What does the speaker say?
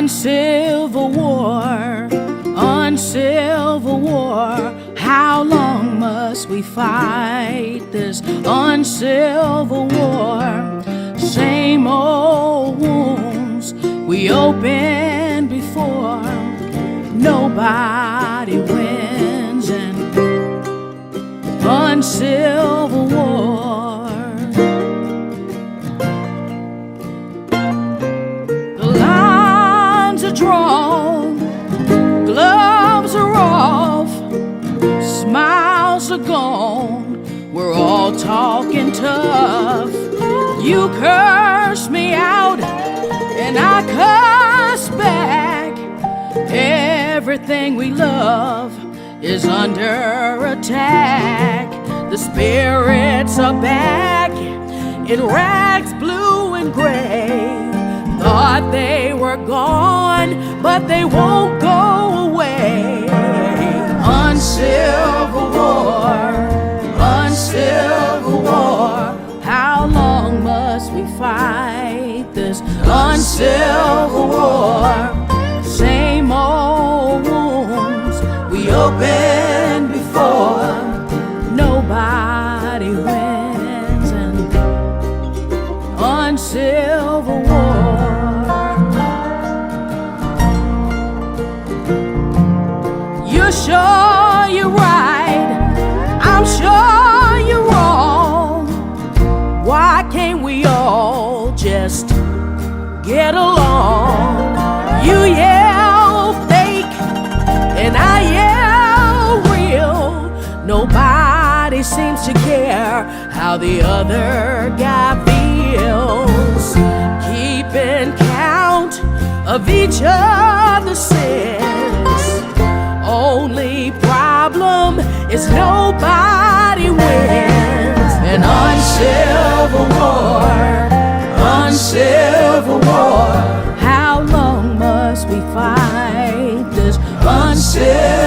Uncivil war, uncivil war. How long must we fight this uncivil war? Same old wounds we opened before. Nobody wins in uncivil war. The lines are drawn, gloves are off, smiles are gone, we're all talking tough. You curse me out and I curse back. Everything we love is under attack. The spirits are back in rags blue and gray. Thought they were gone, but they won't go away. Uncivil war, uncivil war. How long must we fight this uncivil war? Same old wounds we opened before. Nobody wins in uncivil war. You're sure you're right, I'm sure you're wrong. Why can't we all just get along? You yell fake and I yell real. Nobody seems to care how the other guy feels. Keeping count of each other's sins. Only problem is nobody wins. An uncivil war, uncivil war. How long must we fight this uncivil